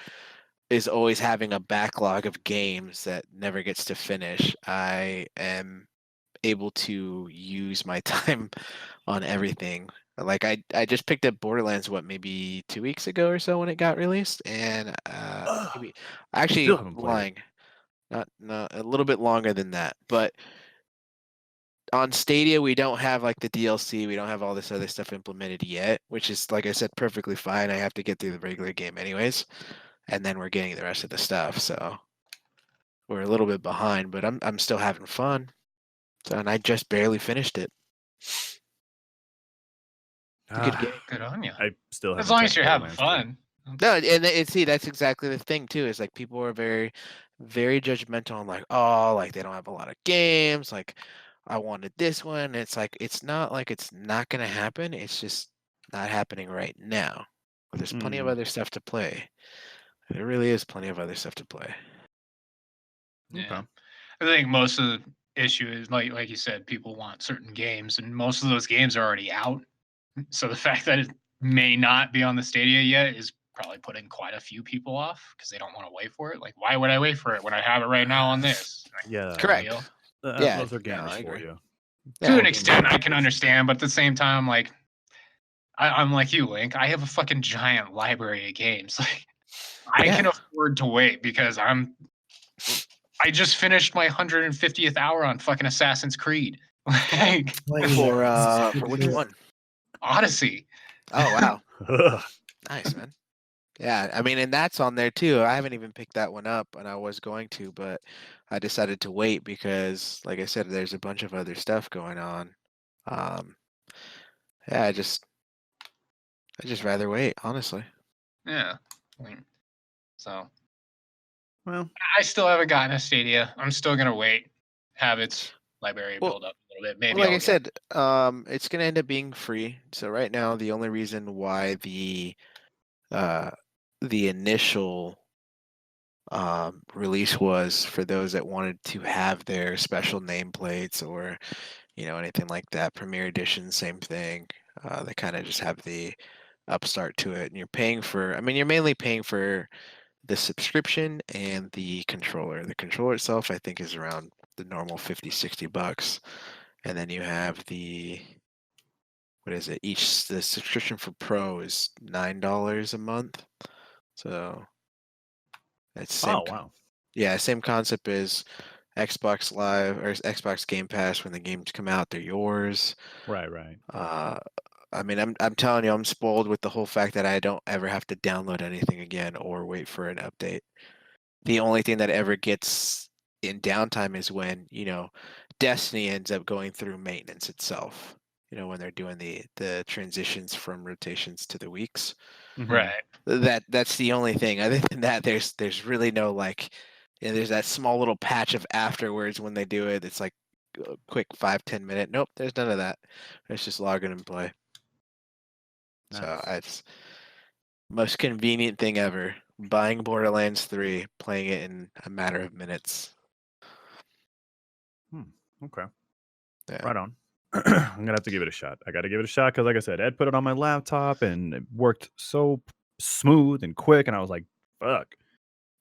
is always having a backlog of games that never gets to finish. I am able to use my time on everything. Like I just picked up Borderlands maybe 2 weeks ago or so when it got released, and maybe actually Still haven't played lying, not a little bit longer than that, but on Stadia, we don't have like the DLC. We don't have all this other stuff implemented yet, which is, like I said, perfectly fine. I have to get through the regular game anyways, and then we're getting the rest of the stuff. So we're a little bit behind, but I'm still having fun. So, and I just barely finished it. It's a good game. Good on you. I still haven't. As long as touched you're having Borderlands 3. fun. No, and see, that's exactly the thing too. Is like people are very, very judgmental on like, oh, like they don't have a lot of games. Like, I wanted this one. It's like it's not like it's not gonna happen. It's just not happening right now. But there's plenty of other stuff to play. There really is plenty of other stuff to play. Yeah. Okay. I think most of the issue is like you said, people want certain games, and most of those games are already out. So the fact that it may not be on the Stadia yet is probably putting quite a few people off because they don't want to wait for it. Like, why would I wait for it when I have it right now on this? Like, Yeah. Correct. deal. Yeah, Those are no, gamers I for agree. you. To Yeah. an extent, I can understand, but at the same time, like, I'm like you, Link. I have a fucking giant library of games. Like, I can afford to wait because I just finished my 150th hour on fucking Assassin's Creed. Like, For which one? Odyssey. Oh wow, Ugh. nice man. Yeah, I mean, and that's on there too. I haven't even picked that one up, and I was going to, but I decided to wait because, like I said, there's a bunch of other stuff going on. Yeah, I just rather wait, honestly. Yeah. So Well, I still haven't gotten a Stadia. I'm still gonna wait, have its library build up a little bit. Maybe like I'll I said, it's gonna end up being free. So right now, the only reason why the initial release was for those that wanted to have their special nameplates or anything like that. Premier Edition, same thing. They kind of just have the upstart to it, and you're paying for. I mean, you're mainly paying for the subscription and the controller. The controller itself, I think, is around the normal $50-$60, and then you have the what is it? The subscription for Pro is $9 a month. So that's same. oh wow. Yeah, same concept as Xbox Live or Xbox Game Pass. When the games come out, they're yours. Right. I mean, I'm telling you, I'm spoiled with the whole fact that I don't ever have to download anything again or wait for an update. The only thing that ever gets in downtime is when, Destiny ends up going through maintenance itself. When they're doing the transitions from rotations to the weeks. Mhm. right. That's the only thing. Other than that, there's really no like, there's that small little patch of afterwards when they do it. It's like a quick 5-10 minute. Nope, there's none of that. It's just log in and play. So Nice. it's most convenient thing ever. Buying Borderlands 3, playing it in a matter of minutes. Okay. Yeah. Right on. I'm gonna have to give it a shot. I got to give it a shot because, like I said, Ed put it on my laptop and it worked so smooth and quick, and I was like, "Fuck."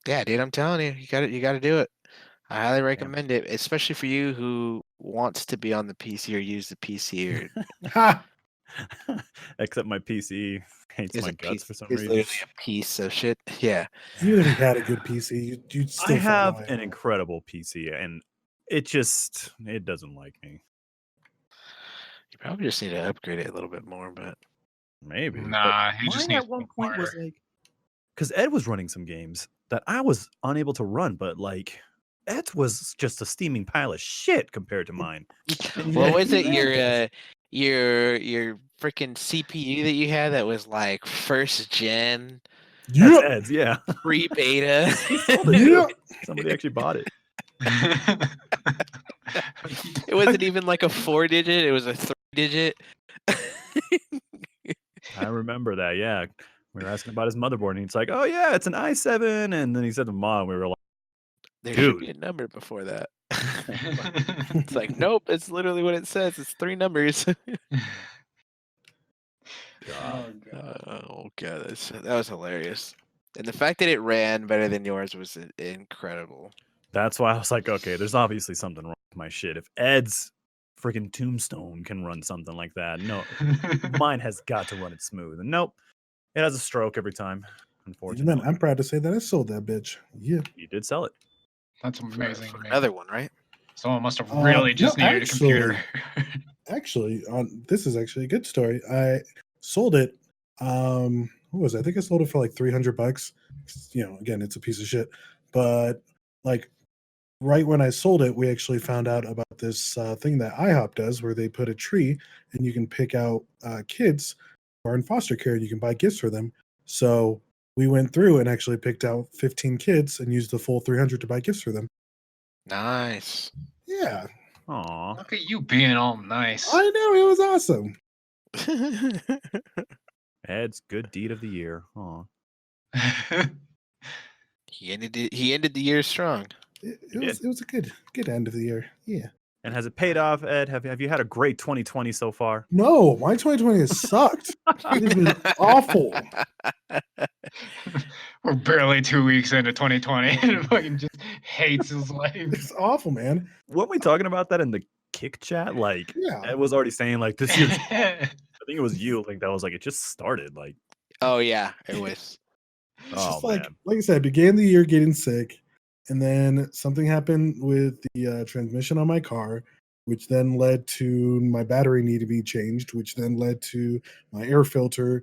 Yeah, dude, I'm telling you, you got to do it. I highly recommend it, especially for you who wants to be on the PC or use the PC. Or Ha! Except my PC hates is my a guts piece, for some is reason. literally a piece of shit. Yeah. Even if you had a good PC, you'd still I have find an incredible PC, and it doesn't like me. You probably just need to upgrade it a little bit more, but Maybe. but Nah, he just mine needs at one to be point was smarter. like, because Ed was running some games that I was unable to run, but like Ed's was just a steaming pile of shit compared to mine. And what yet was he it? ran this. Your freaking CPU that you had that was like first gen, That's Yep. Ed's, yeah. pre beta. He sold it too. Yep. Somebody actually bought it. It wasn't even like a 4-digit; it was a 3-digit. I remember that, yeah. We were asking about his motherboard, and he's like, "Oh yeah, it's an i7." And then he said to Mom, we were like, There should be Dude. a number before that. It's like, nope, it's literally what it says. It's 3 numbers. God. Oh god, that was hilarious. And the fact that it ran better than yours was incredible. That's why I was like, okay, there's obviously something wrong with my shit. If Ed's freaking Tombstone can run something like that, no, mine has got to run it smooth. And nope, it has a stroke every time. Even Unfortunately, then, I'm proud to say that I sold that bitch. Yeah. you did sell it. That's amazing. For to me. another one, right? Someone must have really just no, needed a computer. Actually, this is actually a good story. I sold it. What was it? I think I sold it for like $300. You know, again, it's a piece of shit. But like right when I sold it, we actually found out about this thing that IHOP does, where they put a tree and you can pick out kids who are in foster care and you can buy gifts for them. So we went through and actually picked out 15 kids and used the full 300 to buy gifts for them. Nice. Yeah, Aw, Look at you being all nice. I know, it was awesome. Ed's good deed of the year. Aw. He ended the year strong. It was a good end of the year. Yeah. And has it paid off, Ed? Have you had a great 2020 so far? No, my 2020 has sucked. It's been awful. We're barely 2 weeks into 2020 and fucking just hates his life. It's awful, man. Weren't we talking about that in the kick chat? Like, Yeah. Ed was already saying like this year. I think it was you, Link, that was like it just started. Like, Oh yeah, it was. It's oh just man, like I said, began the year getting sick, and then something happened with the transmission on my car, which then led to my battery need to be changed, which then led to my air filter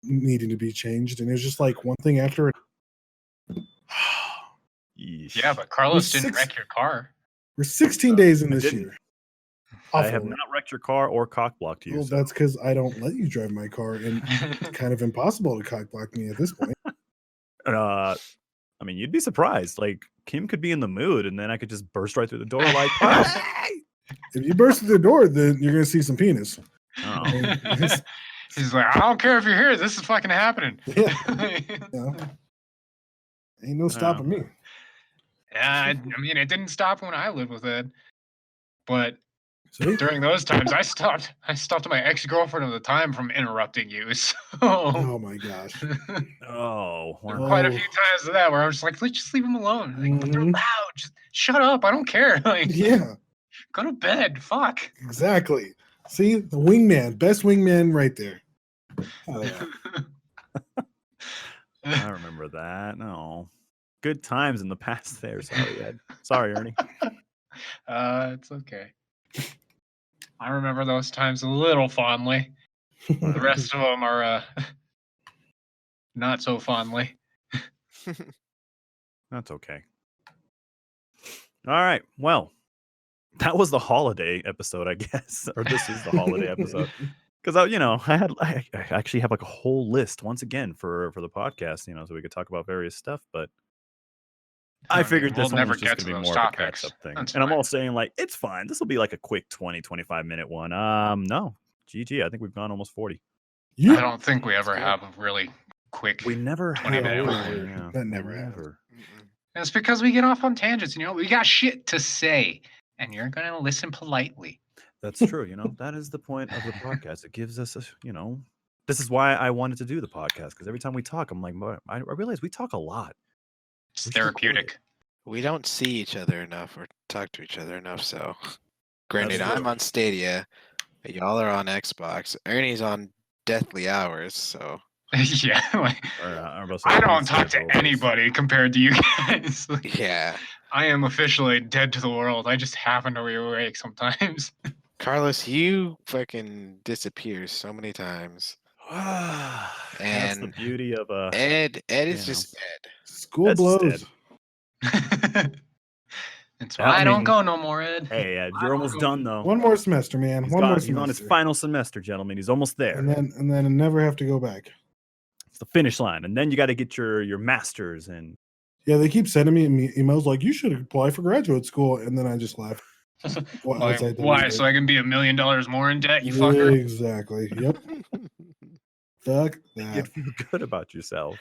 needing to be changed, and it was just like one thing after Yeesh. Yeah, but Carlos We're didn't wreck your car. We're 16 days in I this didn't. year. I have Awful. not wrecked your car or cock blocked you. Well, so. that's because I don't let you drive my car, and it's kind of impossible to cock block me at this point. I mean, you'd be surprised. Like, Kim could be in the mood, and then I could just burst right through the door, like, hey! If you burst through the door, then you're gonna see some penis. Oh. He's like, I don't care if you're here. This is fucking happening. Yeah. Ain't no stopping me. Yeah, I mean, it didn't stop when I lived with Ed, but See? during those times, I stopped my ex-girlfriend at the time from interrupting you. So, Oh my gosh. Oh, there wow. were quite a few times of that where I was just like, let's just leave him alone. Like, but they're Mhm. loud. Just shut up. I don't care. Like, Yeah, go to bed. Fuck. exactly. See, the wingman, best wingman right there. Oh, yeah. I remember that. No. Good times in the past there. Sorry, Ed. Sorry, Ernie. It's okay. I remember those times a little fondly. The rest of them are not so fondly. That's okay. All right. Well, that was the holiday episode, I guess. Or this is the holiday episode. Because I actually have like a whole list once again for the podcast, so we could talk about various stuff. But I figured we'll this one never was just get to gonna be those more of a topics. catch-up thing. That's And I'm fine. all saying like it's fine. This will be like a quick 20, 25-minute one. No, GG. I think we've gone almost 40. I Yeah. don't think we ever good. have a really quick. We never 20 have. minute one. Yeah, That never we happens. And it's because we get off on tangents. We got shit to say, and you're gonna listen politely. That's true. That is the point of the podcast. It gives us this is why I wanted to do the podcast, because every time we talk, I'm like, I realize we talk a lot. It's We should record therapeutic. it. We don't see each other enough or talk to each other enough. So, granted, That's I'm true. on Stadia. Y'all are on Xbox. Ernie's on Deathly Hours. So, Yeah, like, I'm about to say, I don't PC talk is to always- anybody compared to you guys. Like, yeah. I am officially dead to the world. I just happen to be awake sometimes. Carlos, you fucking disappear so many times. That's the And beauty of Ed is you know. just Ed. School That's just blows. That's Yeah, why I I don't mean- go no more, Ed. Hey, Ed, you're almost done though. One more semester, man. He's One more He's on his semester. final semester, gentlemen. He's almost there. And then never have to go back. It's the finish line, and then you got to get your masters and. Yeah, they keep sending me emails like you should apply for graduate school, and then I just laugh. Well, Like, outside the why? window. So I can be $1 million more in debt, you fucker? Exactly. Yep. Fuck that. You'd feel good about yourself.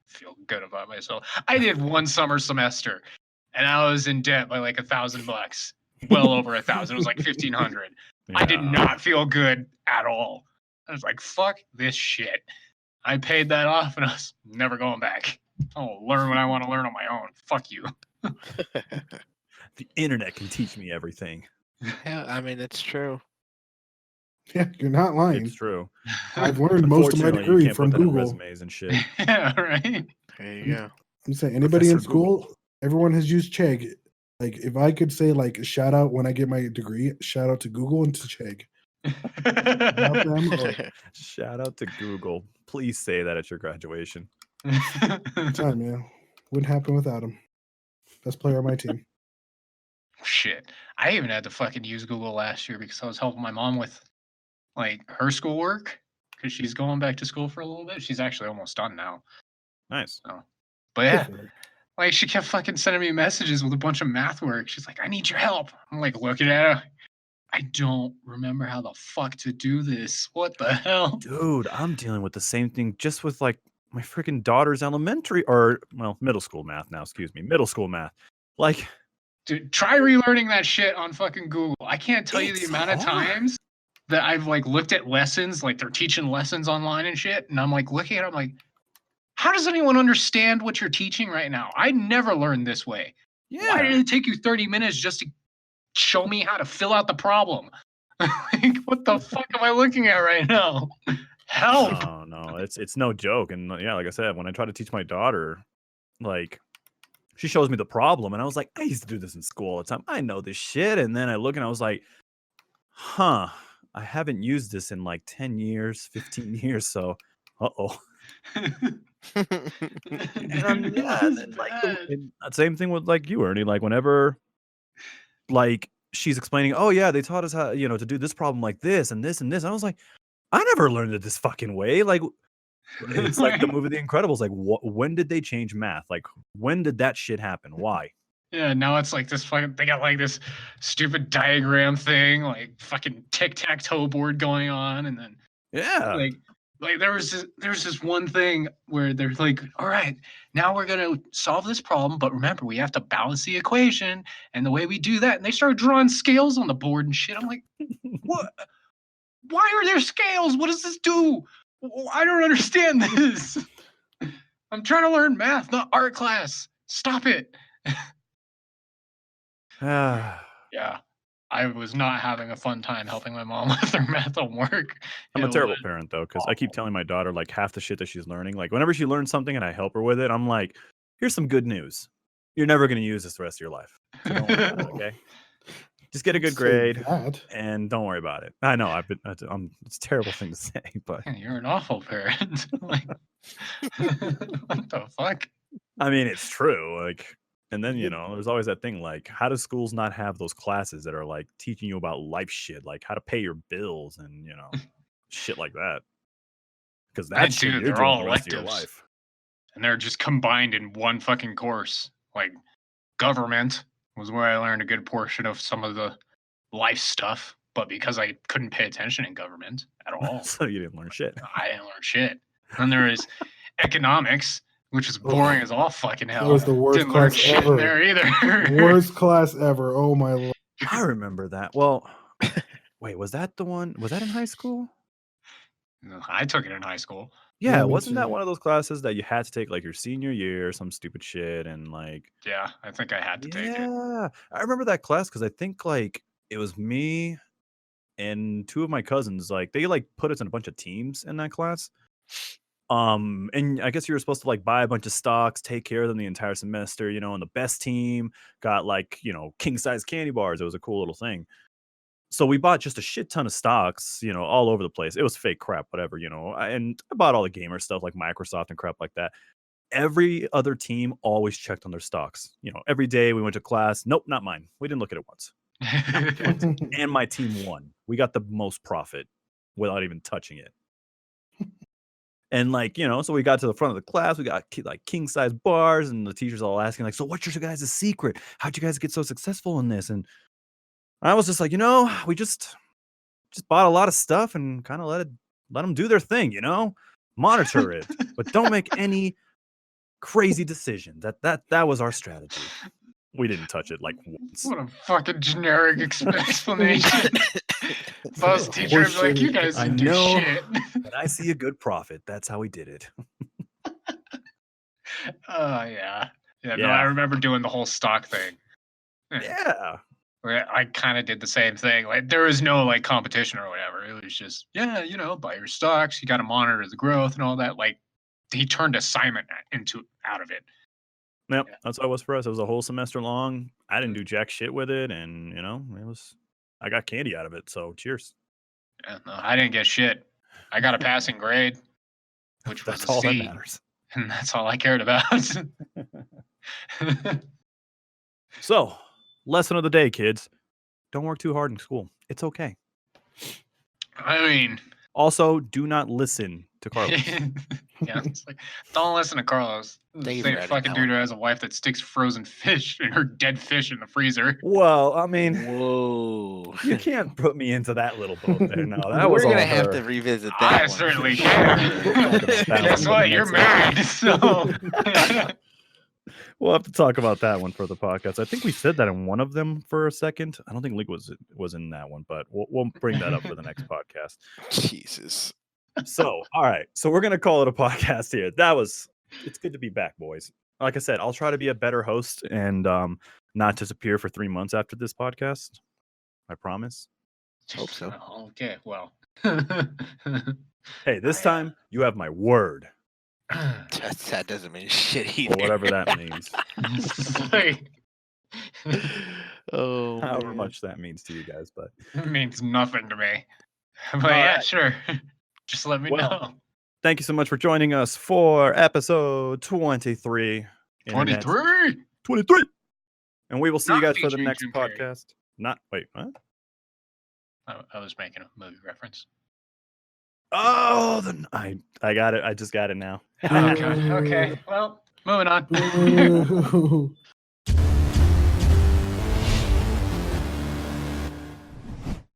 Feel good about myself. I did one summer semester, and I was in debt by like $1,000. Well over 1,000. It was like 1,500. I did Yeah. not feel good at all. I was like, fuck this shit. I paid that off, and I was never going back. I'll learn what I want to learn on my own. Fuck you. The internet can teach me everything. Yeah, I mean, it's true. Yeah, you're not lying. It's true. I've learned most of my Unfortunately, you degree can't from put that in Google. resumes and shit. Yeah, right. There you go. I'm saying anybody in Professor school, Google. everyone has used Chegg. Like if I could say like a shout out when I get my degree, shout out to Google and to Chegg. Without them, Shout out to Google. Please say that at your graduation. time, man. Wouldn't happen without him. Best player on my team. Shit. I even had to fucking use Google last year because I was helping my mom with like her schoolwork because she's going back to school for a little bit. She's actually almost done now. Nice. But yeah, Good for her. like she kept fucking sending me messages with a bunch of math work. She's like, I need your help. I'm like looking at her. I don't remember how the fuck to do this. What the hell? Dude, I'm dealing with the same thing just with like my freaking daughter's elementary or middle school math now, excuse me. Middle school math. Like, Dude, try relearning that shit on fucking Google. I can't tell you the It's amount of hard. times that I've like looked at lessons, like they're teaching lessons online and shit, and I'm like looking at it, I'm like, how does anyone understand what you're teaching right now? I never learned this way. Why did it take you 30 minutes just to show me how to fill out the problem? Like, what the fuck am I looking at right now? Help! No, it's no joke. And yeah, like I said, when I try to teach my daughter, like she shows me the problem, and I was like, I used to do this in school all the time. I know this shit. And then I look and I was like, huh, I haven't used this in like 10 years, 15 years. So, uh-oh. And then, like, same thing with like you, Ernie. Like whenever, like she's explaining, oh yeah, they taught us how to do this problem like this and this and this. I was like, I never learned it this fucking way. Like, it's like the movie The Incredibles. Like, when did they change math? Like, when did that shit happen? Why? Yeah, now it's like this fucking. They got like this stupid diagram thing, like fucking tic-tac-toe board going on, and then Yeah. like there was this one thing where they're like, all right, now we're gonna solve this problem, but remember we have to balance the equation, and the way we do that, and they started drawing scales on the board and shit. I'm like, what? Why are there scales? What does this do? I don't understand this. I'm trying to learn math, not art class. Stop it. Yeah, I was not having a fun time helping my mom with her math homework. I'm a It terrible was parent though, because I keep telling my daughter like half the shit that she's learning. Like whenever she learns something and I help her with it, I'm like, here's some good news. You're never going to use this the rest of your life. So don't worry about it, okay? Just get a good Say grade that. and don't worry about it. I know it's a terrible thing to say, but Man, you're an awful parent. Like, what the fuck? I mean, it's true. Like, and then, there's always that thing like, how do schools not have those classes that are like teaching you about life shit, like how to pay your bills and, shit like that? Because that's shit Dude, you're they're doing all the rest of your electives. life. And they're just combined in one fucking course. Like government was where I learned a good portion of some of the life stuff, but because I couldn't pay attention in government at all, So you didn't learn shit. I didn't learn shit. And there is economics, which is boring as all fucking hell. That was the worst Didn't learn class shit ever. there either. Worst class ever. Oh my lord. I remember that. Well, wait, was that the one? Was that in high school? I took it in high school. Yeah, Yeah, me wasn't that too. one of those classes that you had to take like your senior year, or some stupid shit, and like Yeah, I think I had to take it. yeah, I remember that class because I think like it was me and two of my cousins. Like they like put us in a bunch of teams in that class. And I guess you were supposed to like buy a bunch of stocks, take care of them the entire semester, and the best team got like, king size candy bars. It was a cool little thing. So we bought just a shit ton of stocks, all over the place. It was fake crap, whatever, and I bought all the gamer stuff like Microsoft and crap like that. Every other team always checked on their stocks. Every day we went to class. Nope, not mine. We didn't look at it once. And my team won. We got the most profit without even touching it. And like, so we got to the front of the class, we got like king size bars, and the teacher's all asking like, so what's your guys' secret? How'd you guys get so successful in this? And I was just like, we just bought a lot of stuff and kind of let them do their thing, monitor it, but don't make any crazy decision. That was our strategy. We didn't touch it like once. What a fucking generic explanation. Boss teacher would be like, you guys I didn't do know. shit. When I see a good profit, that's how we did it. Oh, yeah. No, Yeah. I remember doing the whole stock thing. Yeah. Where I kind of did the same thing. Like, there was no like competition or whatever. It was just, yeah, buy your stocks. You got to monitor the growth and all that. Like, he turned assignment out of it. Yep, Yeah. that's what it was for us. It was a whole semester long. I didn't do jack shit with it, and I got candy out of it. So cheers. Yeah, no, I didn't get shit. I got a passing grade, which was That's a all that C, matters. and that's all I cared about. So, lesson of the day, kids: don't work too hard in school. It's okay. I mean, Also, do not listen to Carlos. yeah, it's like, don't listen to Carlos. Thank you Same for adding fucking that dude one. who has a wife that sticks frozen fish and her dead fish in the freezer. Well, I mean, Whoa. you can't put me into that little boat there. No, that was We're all gonna have her. to revisit that I one. certainly for can. sure. Guess what? You're married, so. We'll have to talk about that one for the podcast. I think we said that in one of them for a second. I don't think Link was in that one, but we'll bring that up for the next podcast. Jesus. So, all right. So we're gonna call it a podcast here. It's good to be back, boys. Like I said, I'll try to be a better host and not disappear for 3 months after this podcast. I promise. Hope so. Okay, well. Hey, this time you have my word, That doesn't mean shit or either. whatever that means. Oh, However man. much that means to you guys, but It means nothing to me. But All yeah, right. sure. Just let me Well, know. thank you so much for joining us for episode 23. Internet. 23. And we will see you Not guys for the featuring next Jim Carrey. podcast. Wait, what? I was making a movie reference. Oh, I got it. I just got it now. Oh, God. Okay. Well, moving on. Ooh.